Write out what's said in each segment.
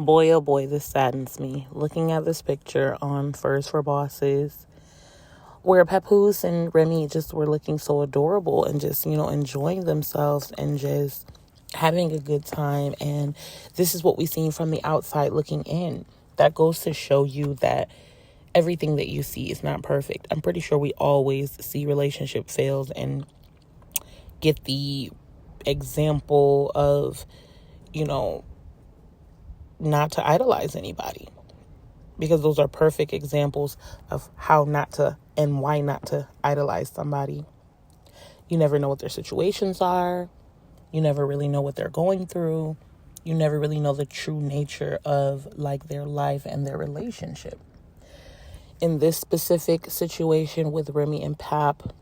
Boy, oh boy, this saddens me. Looking at this picture on Furs for Bosses, where Papoose and Remy just were looking so adorable and just, enjoying themselves and just having a good time. And this is what we've seen from the outside looking in. That goes to show you that everything that you see is not perfect. I'm pretty sure we always see relationship fails and get the example of, not to idolize anybody, because those are perfect examples of how not to and why not to idolize somebody. You never know what their situations are. You never really know what they're going through. You never really know the true nature of their life and their relationship. In this specific situation with Remy and Pap,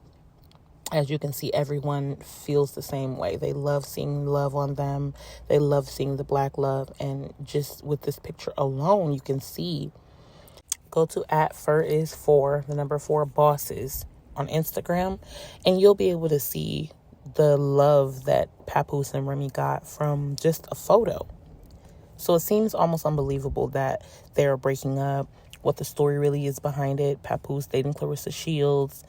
as you can see, everyone feels the same way. They love seeing love on them. They love seeing the black love. And just with this picture alone, you can see, go to @FurIs4 Bosses on Instagram, and you'll be able to see the love that Papoose and Remy got from just a photo. So it seems almost unbelievable that they're breaking up, what the story really is behind it. Papoose dating Clarissa Shields.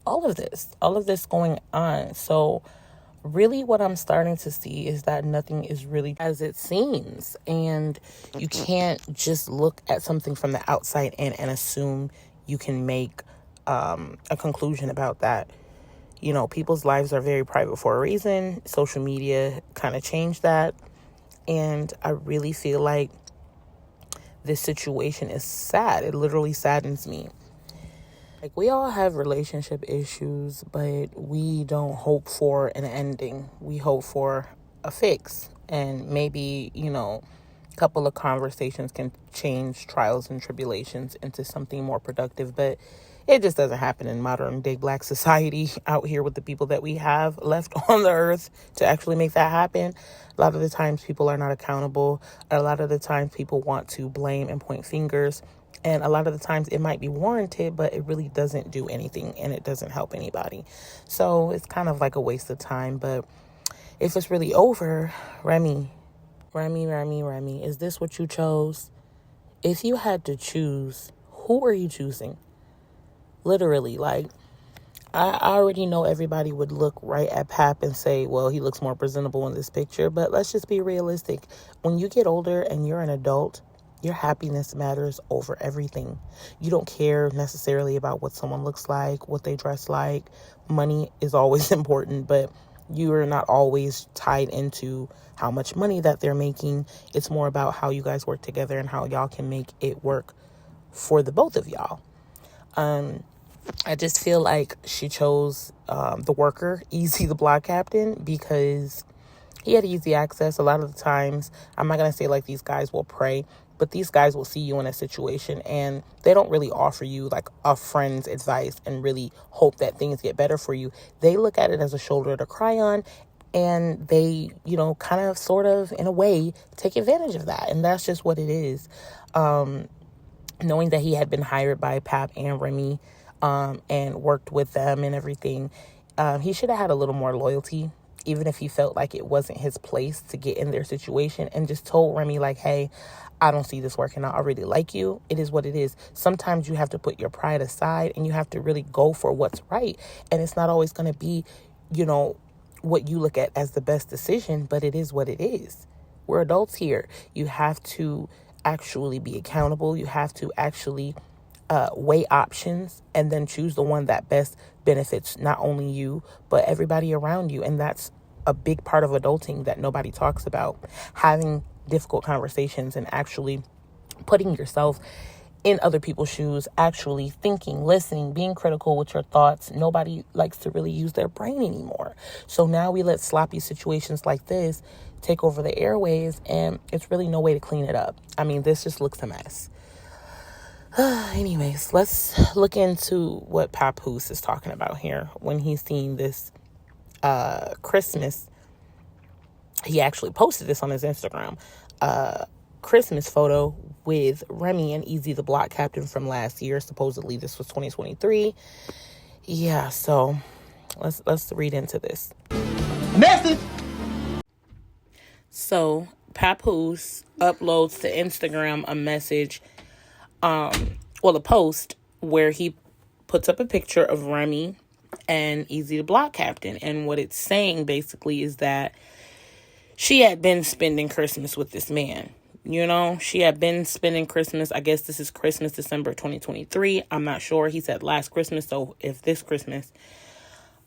All of this going on. So really what I'm starting to see is that nothing is really as it seems. And you can't just look at something from the outside in and assume you can make a conclusion about that. People's lives are very private for a reason. Social media kind of changed that. And I really feel like this situation is sad. It literally saddens me. We all have relationship issues, but we don't hope for an ending. We hope for a fix. And maybe, a couple of conversations can change trials and tribulations into something more productive. But it just doesn't happen in modern day Black society out here with the people that we have left on the earth to actually make that happen. A lot of the times people are not accountable. A lot of the times people want to blame and point fingers. And a lot of the times it might be warranted, but it really doesn't do anything and it doesn't help anybody. So it's kind of like a waste of time. But if it's really over, Remy, is this what you chose? If you had to choose, who are you choosing? Literally, I already know everybody would look right at Pap and say, well, he looks more presentable in this picture. But let's just be realistic. When you get older and you're an adult, your happiness matters over everything. You don't care necessarily about what someone looks like, what they dress like. Money is always important, but you are not always tied into how much money that they're making. It's more about how you guys work together and how y'all can make it work for the both of y'all. I just feel like she chose the worker, Easy the block captain, because he had easy access. A lot of the times, I'm not going to say these guys will pray, but these guys will see you in a situation and they don't really offer you a friend's advice and really hope that things get better for you. They look at it as a shoulder to cry on, and they, kind of sort of in a way take advantage of that. And that's just what it is. Knowing that he had been hired by Pap and Remy and worked with them and everything, he should have had a little more loyalty, even if he felt like it wasn't his place to get in their situation, and just told Remy hey, I don't see this working out. I really like you. It is what it is. Sometimes you have to put your pride aside and you have to really go for what's right. And it's not always going to be, what you look at as the best decision, but it is what it is. We're adults here. You have to actually be accountable. You have to actually weigh options and then choose the one that best benefits not only you, but everybody around you. And that's a big part of adulting that nobody talks about. Having difficult conversations and actually putting yourself in other people's shoes, actually thinking, listening, being critical with your thoughts. Nobody likes to really use their brain anymore. So now we let sloppy situations like this take over the airwaves, and it's really no way to clean it up. I mean, this just looks a mess. Anyways, let's look into what Papoose is talking about here. When he's seen this Christmas, he actually posted this on his Instagram, Christmas photo with Remy and Easy the block captain from last year. Supposedly this was 2023. Yeah, so let's read into this. Message. So Papoose uploads to Instagram a message, a post where he puts up a picture of Remy and Easy the Block Captain. And what it's saying basically is that she had been spending Christmas with this man. She had been spending Christmas. I guess this is Christmas, December 2023. I'm not sure. He said last Christmas. So if this Christmas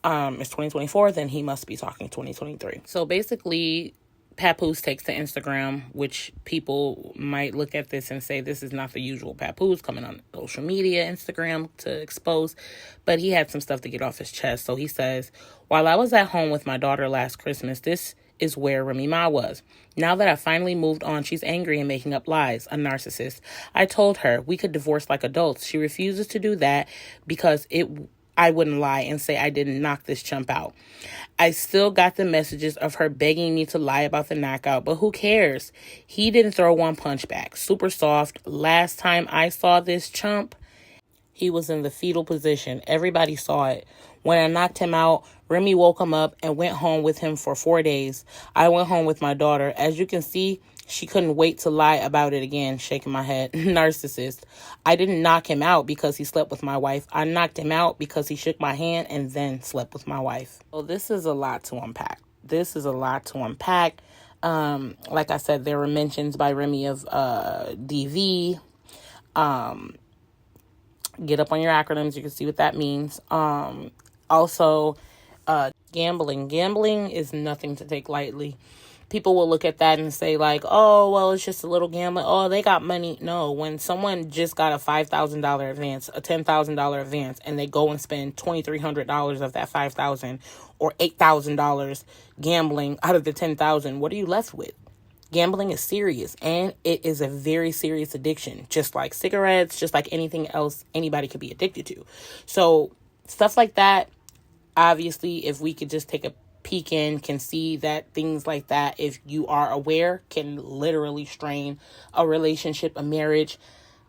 is 2024, then he must be talking 2023. So basically, Papoose takes to Instagram, which people might look at this and say this is not the usual Papoose coming on social media, Instagram to expose, but he had some stuff to get off his chest. So he says, while I was at home with my daughter last Christmas, this is where Remy Ma was. Now that I finally moved on, she's angry and making up lies, a narcissist. I told her we could divorce like adults. She refuses to do that because I wouldn't lie and say I didn't knock this chump out. I still got the messages of her begging me to lie about the knockout, but who cares? He didn't throw one punch back. Super soft. Last time I saw this chump, he was in the fetal position. Everybody saw it. When I knocked him out, Remy woke him up and went home with him for 4 days. I went home with my daughter. As you can see, she couldn't wait to lie about it again, shaking my head. Narcissist. I didn't knock him out because he slept with my wife. I knocked him out because he shook my hand and then slept with my wife. So this is a lot to unpack. Like I said, there were mentions by Remy of DV. Get up on your acronyms. You can see what that means. Also, gambling. Gambling is nothing to take lightly. People will look at that and say like, oh, well, it's just a little gambling. Oh, they got money. No, when someone just got a $5,000 advance, a $10,000 advance, and they go and spend $2,300 of that $5,000 or $8,000 gambling out of the $10,000, what are you left with? Gambling is serious, and it is a very serious addiction, just like cigarettes, just like anything else anybody could be addicted to. So stuff like that, obviously, if we could just take a peek in, can see that things like that, if you are aware, can literally strain a relationship, a marriage,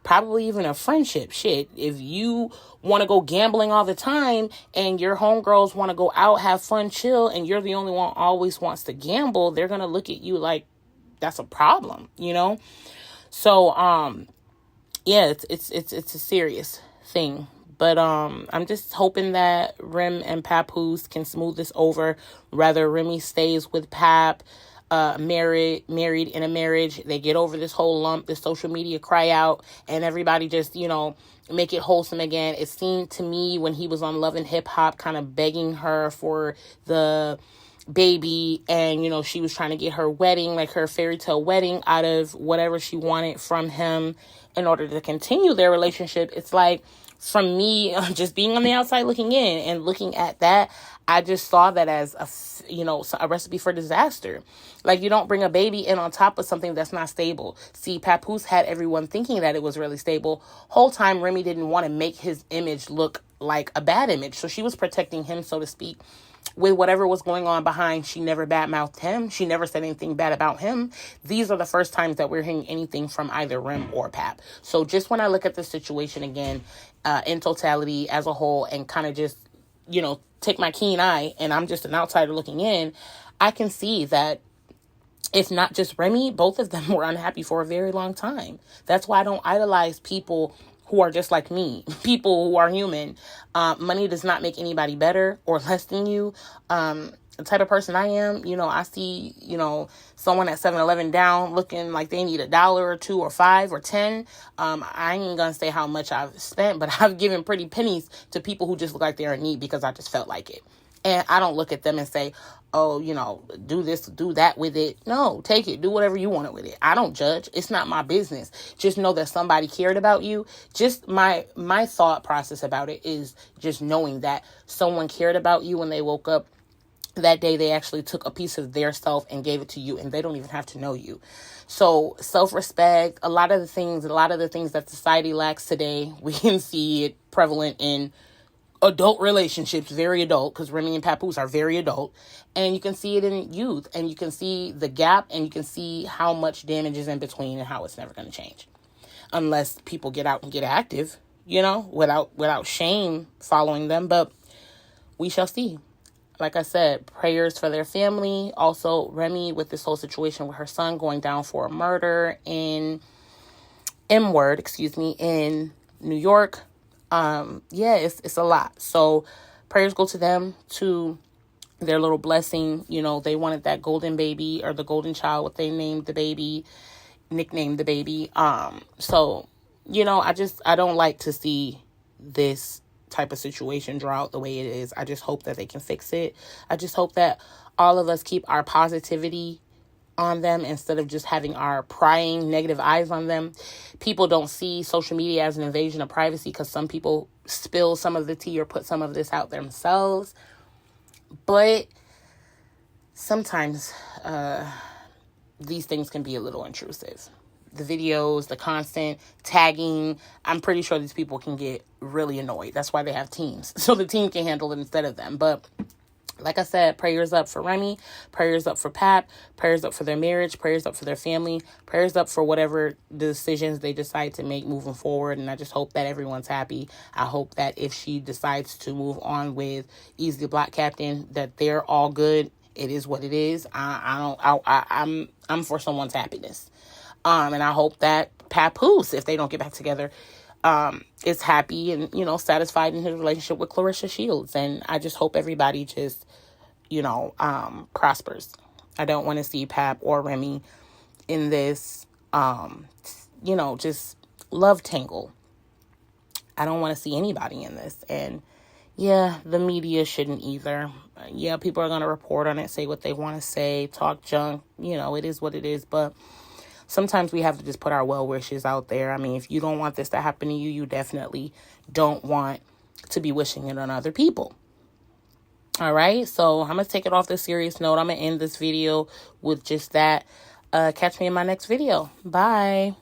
probably even a friendship. Shit, if you want to go gambling all the time and your homegirls want to go out, have fun, chill, and you're the only one always wants to gamble, they're going to look at you like that's a problem, So, yeah, it's a serious thing. But I'm just hoping that Rem and Papoose can smooth this over. Rather, Remy stays with Pap, married in a marriage. They get over this whole lump, this social media cry out, and everybody just, make it wholesome again. It seemed to me when he was on Love and Hip Hop kind of begging her for the baby, and, she was trying to get her wedding, like her fairy tale wedding, out of whatever she wanted from him in order to continue their relationship. It's like, from me, just being on the outside looking in and looking at that, I just saw that as a recipe for disaster. Like, you don't bring a baby in on top of something that's not stable. See, Papoose had everyone thinking that it was really stable. Whole time, Remy didn't want to make his image look like a bad image. So she was protecting him, so to speak. With whatever was going on behind, she never badmouthed him. She never said anything bad about him. These are the first times that we're hearing anything from either Rem or Pap. So just when I look at the situation again, in totality as a whole, and kind of just, take my keen eye, and I'm just an outsider looking in, I can see that if not just Remy, both of them were unhappy for a very long time. That's why I don't idolize people who are just like me, people who are human. Money does not make anybody better or less than you. The type of person I am, I see, someone at 7-Eleven down looking like they need $1 or $2 or $5 or $10. I ain't gonna say how much I've spent, but I've given pretty pennies to people who just look like they're in need because I just felt like it. And I don't look at them and say, oh, do this, do that with it. No, take it. Do whatever you want it with it. I don't judge. It's not my business. Just know that somebody cared about you. Just my thought process about it is just knowing that someone cared about you when they woke up that day. They actually took a piece of their self and gave it to you, and they don't even have to know you. So self-respect, a lot of the things that society lacks today, we can see it prevalent in adult relationships, very adult, because Remy and Papoose are very adult, and you can see it in youth, and you can see the gap, and you can see how much damage is in between and how it's never going to change unless people get out and get active, without shame following them. But we shall see. like I said, prayers for their family. Also, Remy with this whole situation with her son going down for a murder in in New York. Yeah, it's a lot. So prayers go to them, to their little blessing. You know, they wanted that golden baby, or the golden child, what they named the baby, nicknamed the baby. So, you know, I don't like to see this type of situation draw out the way it is. I just hope that they can fix it. I just hope that all of us keep our positivity on them instead of just having our prying negative eyes on them. People don't see social media as an invasion of privacy because some people spill some of the tea or put some of this out themselves. But sometimes these things can be a little intrusive. The videos, the constant tagging, I'm pretty sure these people can get really annoyed. That's why they have teams, so the team can handle it instead of them. But like I said, prayers up for Remy, prayers up for Pap, prayers up for their marriage, prayers up for their family, prayers up for whatever decisions they decide to make moving forward. And I just hope that everyone's happy. I hope that if she decides to move on with Easy Block Captain, that they're all good. It is what it is. I'm for someone's happiness. And I hope that Papoose, if they don't get back together, is happy and, you know, satisfied in his relationship with Clarissa Shields. And I just hope everybody just, you know, prospers. I don't want to see Pap or Remy in this, you know, just love tangle. I don't want to see anybody in this. And yeah, the media shouldn't either. Yeah, people are going to report on it, say what they want to say, talk junk. You know, it is what it is. But sometimes we have to just put our well wishes out there. I mean, if you don't want this to happen to you, you definitely don't want to be wishing it on other people. All right. So I'm going to take it off this serious note. I'm going to end this video with just that. Catch me in my next video. Bye.